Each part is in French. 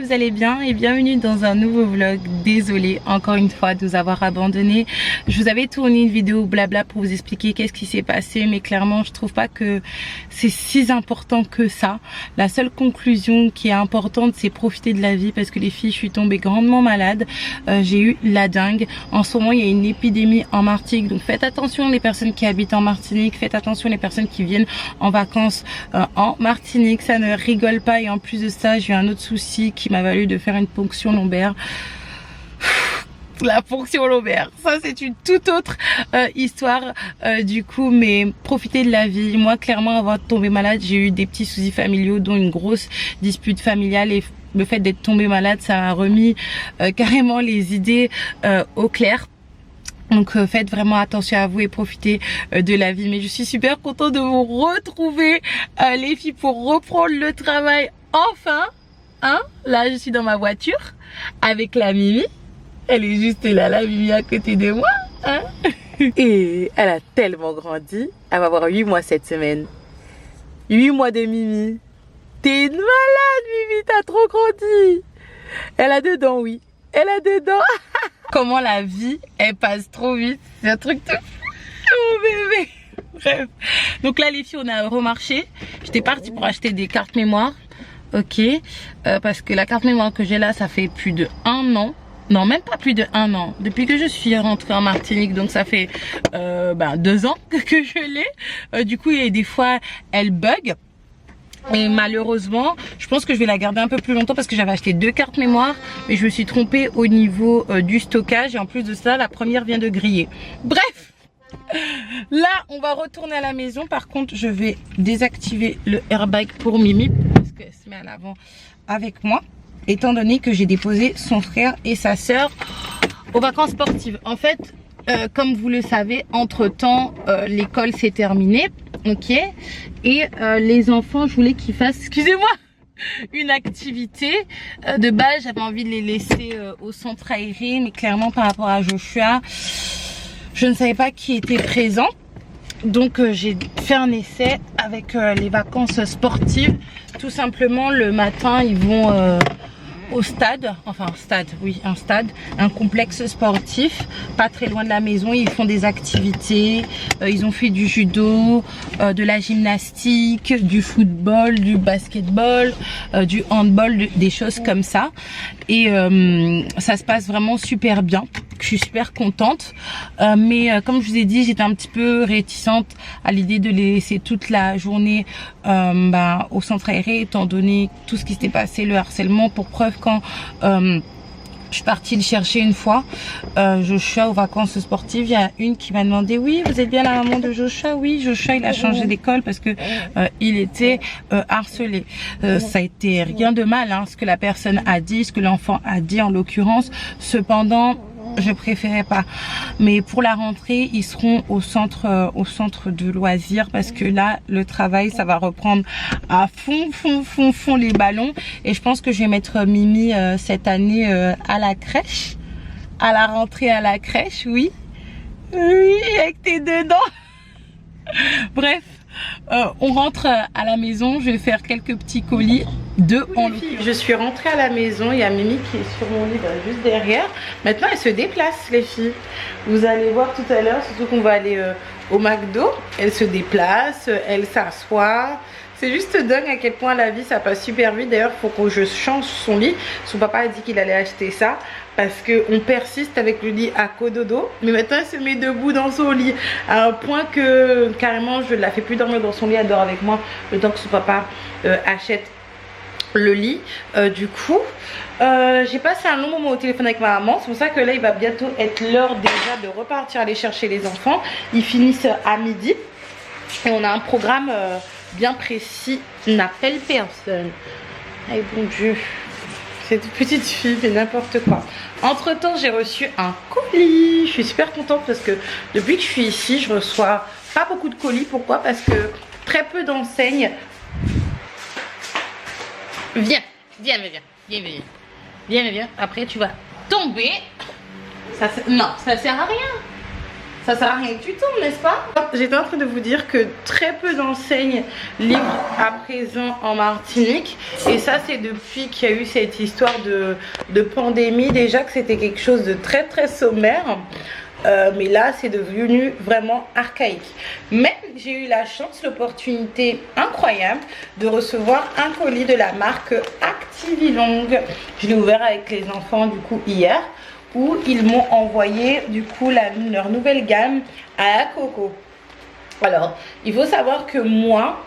vous allez bien et bienvenue dans un nouveau vlog. Désolée encore une fois de vous avoir abandonné. Je vous avais tourné une vidéo blabla pour vous expliquer qu'est-ce qui s'est passé, mais clairement je trouve pas que c'est si important que ça. La seule conclusion qui est importante, c'est profiter de la vie, parce que les filles, je suis tombée grandement malade. J'ai eu la dingue. En ce moment il y a une épidémie en Martinique, donc faites attention les personnes qui habitent en Martinique, faites attention les personnes qui viennent en vacances en Martinique, ça ne rigole pas. Et en plus de ça, j'ai eu un autre souci qui m'a valu de faire une ponction lombaire. La ponction lombaire, ça c'est une toute autre histoire du coup, mais profitez de la vie. Moi clairement, avant de tomber malade, j'ai eu des petits soucis familiaux, dont une grosse dispute familiale, et le fait d'être tombée malade, ça a remis carrément les idées au clair. Donc faites vraiment attention à vous et profitez de la vie. Mais je suis super contente de vous retrouver les filles, pour reprendre le travail enfin, hein. Là je suis dans ma voiture avec la Mimi. Elle est juste là, la Mimi à côté de moi, hein. Et elle a tellement grandi. Elle va avoir 8 mois cette semaine. 8 mois de Mimi. T'es une malade Mimi, t'as trop grandi. Elle a 2 dents, oui. Elle a 2 dents. Comment la vie, elle passe trop vite. C'est un truc de... Oh bébé. Bref. Donc là les filles, on a remarché. J'étais partie pour acheter des cartes mémoire. Ok. Parce que la carte mémoire que j'ai là, ça fait plus de 1 an. Non, même pas plus de 1 an. Depuis que je suis rentrée en Martinique, donc ça fait 2 ans que je l'ai. Du coup, il y a des fois, elle bug. Et malheureusement, je pense que je vais la garder un peu plus longtemps, parce que j'avais acheté 2 cartes mémoire, mais je me suis trompée au niveau du stockage. Et en plus de ça, la première vient de griller. Bref, là, on va retourner à la maison. Par contre, je vais désactiver le airbag pour Mimi, parce qu'elle se met à l'avant avec moi, étant donné que j'ai déposé son frère et sa sœur aux vacances sportives. En fait, comme vous le savez, entre temps l'école s'est terminée, ok, et les enfants, je voulais qu'ils fassent, excusez-moi, une activité. De base j'avais envie de les laisser au centre aéré, mais clairement par rapport à Joshua, je ne savais pas qui était présent. Donc j'ai fait un essai avec les vacances sportives. Tout simplement, le matin ils vont au stade, enfin stade, oui, un stade, un complexe sportif pas très loin de la maison. Ils font des activités, ils ont fait du judo, de la gymnastique, du football, du basketball, du handball, des choses comme ça. Et ça se passe vraiment super bien. Je suis super contente, mais comme je vous ai dit, j'étais un petit peu réticente à l'idée de les laisser toute la journée au centre aéré, étant donné tout ce qui s'était passé, le harcèlement. Pour preuve, quand je suis partie le chercher une fois, Joshua aux vacances sportives, il y a une qui m'a demandé: oui, vous êtes bien la maman de Joshua? Oui, Joshua il a changé d'école parce que il était harcelé. Ça a été rien de mal, hein, ce que la personne a dit, ce que l'enfant a dit en l'occurrence. Cependant, je préférais pas. Mais pour la rentrée, ils seront au centre de loisirs, parce que là le travail, ça va reprendre à fond les ballons. Et je pense que je vais mettre Mimi cette année à la crèche, à la rentrée à la crèche. Oui, oui, avec tes 2 dents. Bref, on rentre à la maison. Je vais faire quelques petits colis. Je suis rentrée à la maison, il y a Mimi qui est sur mon lit juste derrière. Maintenant elle se déplace les filles. Vous allez voir tout à l'heure, surtout qu'on va aller au McDo. Elle se déplace, elle s'assoit. C'est juste dingue à quel point la vie ça passe super vite. D'ailleurs il faut que je change son lit. Son papa a dit qu'il allait acheter ça, parce qu'on persiste avec le lit à cododo. Mais maintenant elle se met debout dans son lit, à un point que carrément je ne la fais plus dormir dans son lit. Elle dort avec moi le temps que son papa achète le lit. Du coup j'ai passé un long moment au téléphone avec ma maman. C'est pour ça que là il va bientôt être l'heure déjà de repartir aller chercher les enfants. Ils finissent à midi et on a un programme bien précis. N'appelle personne. Ay bon Dieu, cette petite fille fait n'importe quoi. Entre temps j'ai reçu un colis. Je suis super contente parce que depuis que je suis ici, je reçois pas beaucoup de colis. Pourquoi? Parce que très peu d'enseignes. Viens. Après tu vas tomber. Non, ça sert à rien. Ça sert à rien que tu tournes, n'est-ce pas? J'étais en train de vous dire que très peu d'enseignes livrent à présent en Martinique. Et ça, c'est depuis qu'il y a eu cette histoire de pandémie. Déjà que c'était quelque chose de très très sommaire. Mais là, c'est devenu vraiment archaïque. Mais j'ai eu la chance, l'opportunité incroyable de recevoir un colis de la marque Activilong. Je l'ai ouvert avec les enfants du coup hier, où ils m'ont envoyé du coup leur nouvelle gamme à la coco. Alors, il faut savoir que moi,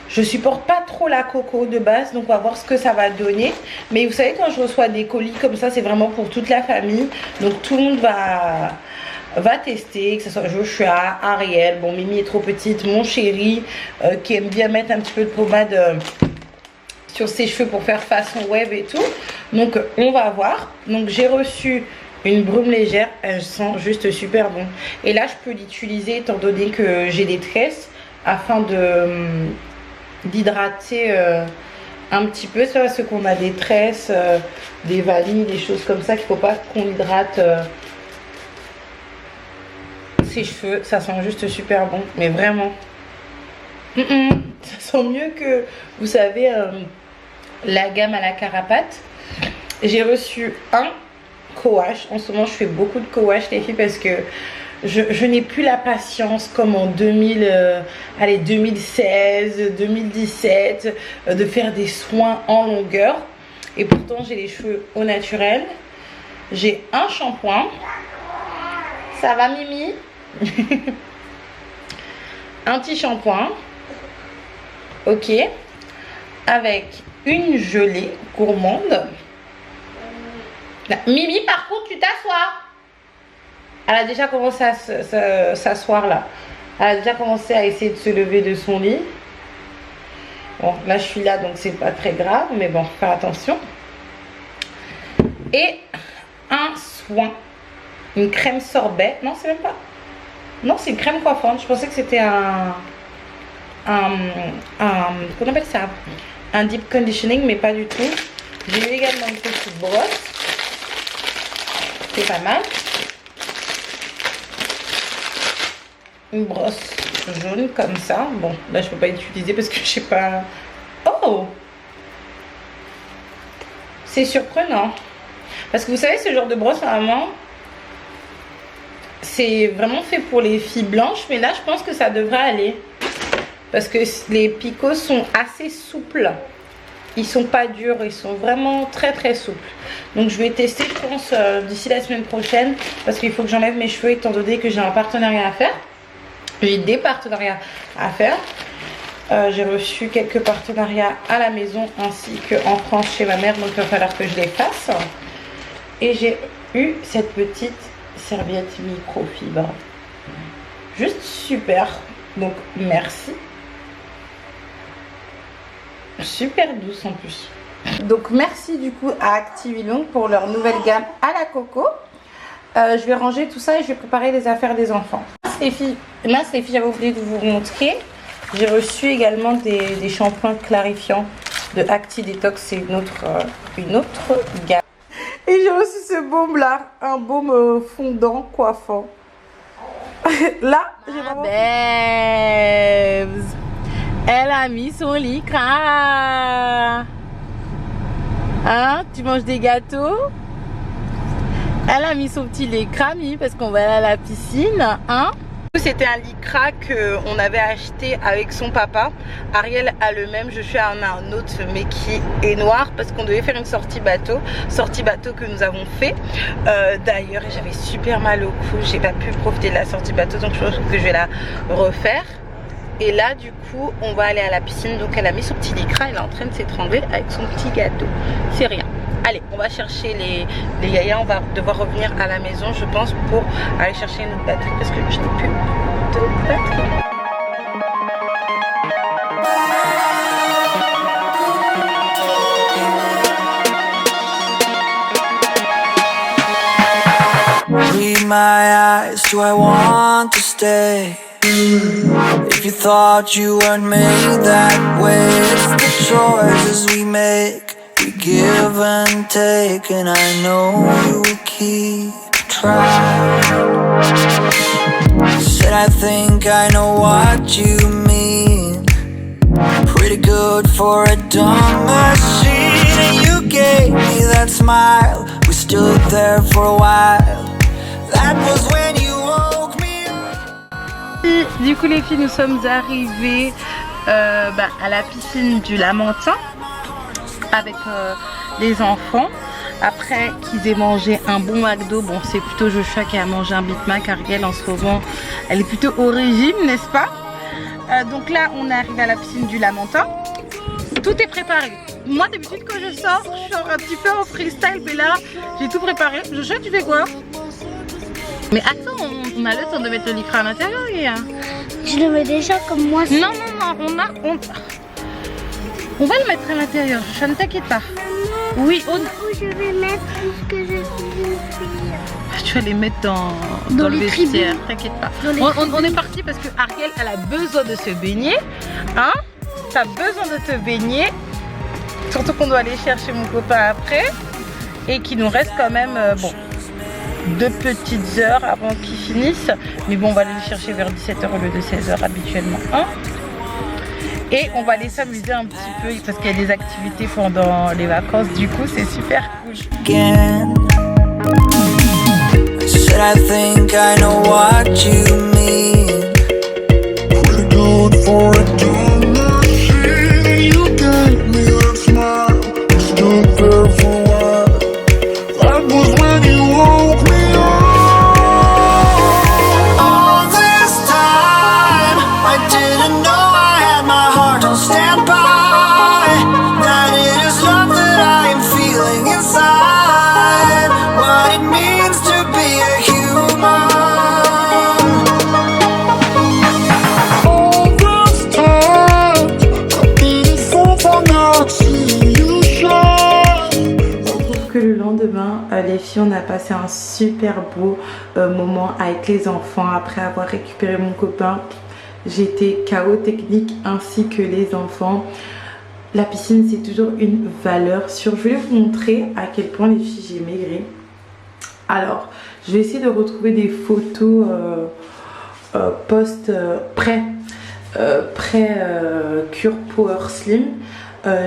je supporte pas trop la coco de base, donc on va voir ce que ça va donner. Mais vous savez, quand je reçois des colis comme ça, c'est vraiment pour toute la famille. Donc tout le monde va tester, que ce soit Joshua, Ariel, bon Mimi est trop petite, mon chéri qui aime bien mettre un petit peu de pommade sur ses cheveux pour faire façon web et tout. Donc on va voir. Donc j'ai reçu une brume légère, elle sent juste super bon. Et là je peux l'utiliser étant donné que j'ai des tresses afin d'hydrater un petit peu. C'est parce qu'on a des tresses, des vanilles, des choses comme ça qu'il ne faut pas qu'on hydrate ses cheveux. Ça sent juste super bon, mais vraiment ça sent mieux que, vous savez, la gamme à la carapate. J'ai reçu un co-wash. En ce moment je fais beaucoup de co-wash les filles, parce que je n'ai plus la patience comme en 2016, 2017 de faire des soins en longueur. Et pourtant j'ai les cheveux au naturel. J'ai un shampoing. Ça va Mimi? Un petit shampoing, ok, avec une gelée gourmande. Là. Mimi, par contre, tu t'assois. Elle a déjà commencé à s'asseoir là. Elle a déjà commencé à essayer de se lever de son lit. Bon, là je suis là, donc c'est pas très grave, mais bon, faire attention. Et un soin, une crème sorbet. Non, c'est même pas. Non, c'est une crème coiffante. Je pensais que c'était qu'on appelle ça, un deep conditioning, mais pas du tout. J'ai eu également une petite brosse. C'est pas mal. Une brosse jaune comme ça. Bon, là je peux pas l'utiliser parce que je sais pas. Oh, c'est surprenant. Parce que vous savez, ce genre de brosse, normalement, c'est vraiment fait pour les filles blanches, mais là je pense que ça devrait aller, parce que les picots sont assez souples, ils sont pas durs, ils sont vraiment très très souples. Donc je vais tester, je pense, d'ici la semaine prochaine, parce qu'il faut que j'enlève mes cheveux étant donné que j'ai un partenariat à faire. J'ai des partenariats à faire. J'ai reçu quelques partenariats à la maison ainsi qu'en France chez ma mère, donc il va falloir que je les fasse. Et j'ai eu cette petite serviette microfibre, juste super, donc merci, super douce en plus. Donc merci du coup à Activilong pour leur nouvelle gamme à la coco. Je vais ranger tout ça et je vais préparer les affaires des enfants. Les filles, j'avais oublié de vous montrer, j'ai reçu également des shampoings clarifiants de Acti Detox, c'est une autre gamme. Et j'ai reçu ce baume là, un baume fondant, coiffant. Là, j'ai vraiment... Babes, elle a mis son lycra. Hein, tu manges des gâteaux? Elle a mis son petit lycra, parce qu'on va aller à la piscine, hein? C'était un lycra qu'on avait acheté avec son papa. Ariel a le même, je suis à un autre, mais qui est noir, parce qu'on devait faire une sortie bateau que nous avons fait. D'ailleurs, j'avais super mal au cou, j'ai pas pu profiter de la sortie bateau, donc je pense que je vais la refaire. Et là, du coup, on va aller à la piscine. Donc elle a mis son petit lycra, elle est en train de s'étrangler avec son petit gâteau. C'est rien. Allez, on va chercher les yayas. On va devoir revenir à la maison, je pense, pour aller chercher une autre batterie, parce que je n'ai plus de batterie. Read my eyes, do I want to stay? If you thought you weren't made that way, it's the choices we make. We give and take, and I know you will keep trying. I think I know what you mean. Pretty good for a dumb machine. And you gave me that smile. We stood there for a while. That was when you woke me up. Du coup les filles, nous sommes arrivées à la piscine du Lamentin avec les enfants. Après qu'ils aient mangé un bon McDo, bon c'est plutôt Joshua qui a mangé un Big Mac. Ariel en ce moment elle est plutôt au régime, n'est-ce pas? Donc là on est arrivé à la piscine du Lamentin. Tout est préparé. Moi d'habitude quand je sors, je suis un petit peu en freestyle, mais là j'ai tout préparé. Joshua, tu fais quoi? Mais attends, on a le temps de mettre le livre à l'intérieur, Léa. Je le mets déjà comme moi. Non, on va le mettre à l'intérieur, Joshua, ne t'inquiète pas. Oui, Où je vais mettre puisque je suis une fille. tu vas les mettre dans le vestiaire, t'inquiète pas. On est parti parce que Ariel, elle a besoin de se baigner. Hein? T'as besoin de te baigner. Surtout qu'on doit aller chercher mon copain après. Et qu'il nous reste quand même, 2 petites heures avant qu'ils finissent. Mais bon, on va aller les chercher vers 17h au lieu de 16h habituellement. Hein? Et on va aller s'amuser un petit peu parce qu'il y a des activités pendant les vacances. Du coup, c'est super cool. Said I think I know what you mean. Pretty good for a dumb machine. You gave me that smile. You stood there for a while. That was when you woke me up. All this time I didn't know I had my heart on standby. That it is love that I am feeling inside. What it means to be a human. All this time I didn't fall for not seeing you shine. Que le lendemain, les filles, on a passé un super beau moment avec les enfants. Après avoir récupéré mon copain, j'étais KO technique ainsi que les enfants. La piscine, c'est toujours une valeur sûre. Je voulais vous montrer à quel point les filles j'ai maigri. Alors, je vais essayer de retrouver des photos post pré cure Power Slim.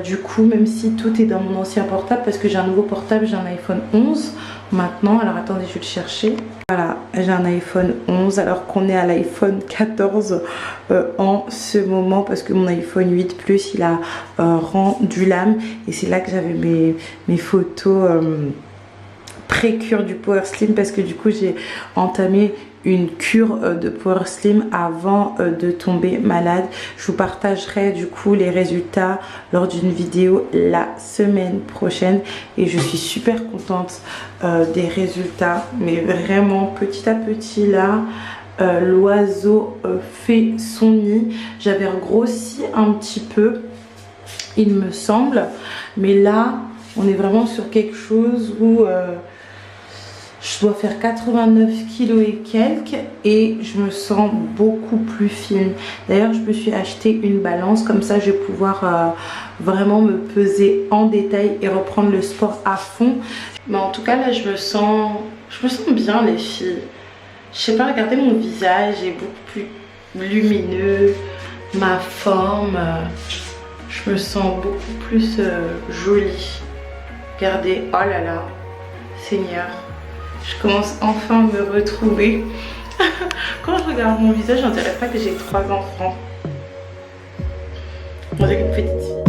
Du coup, même si tout est dans mon ancien portable, parce que j'ai un nouveau portable, j'ai un iPhone 11 maintenant. Alors attendez, je vais le chercher. Voilà, j'ai un iPhone 11 alors qu'on est à l'iPhone 14 en ce moment, parce que mon iPhone 8 Plus il a rendu l'âme. Et c'est là que j'avais mes photos pré-cure du Power Slim, parce que du coup j'ai entamé une cure de Power Slim avant de tomber malade. Je vous partagerai du coup les résultats lors d'une vidéo la semaine prochaine et je suis super contente des résultats, mais vraiment petit à petit là l'oiseau fait son nid. J'avais grossi un petit peu il me semble, mais là on est vraiment sur quelque chose où je dois faire 89 kilos et quelques et je me sens beaucoup plus fine. D'ailleurs, je me suis acheté une balance, comme ça je vais pouvoir vraiment me peser en détail et reprendre le sport à fond. Mais en tout cas, là, je me sens bien, les filles. Je sais pas, regardez mon visage, il est beaucoup plus lumineux, ma forme, je me sens beaucoup plus jolie. Regardez, oh là là, Seigneur. Je commence enfin à me retrouver. Quand je regarde mon visage, on dirait pas que j'ai 3 enfants. On dirait une petite fille.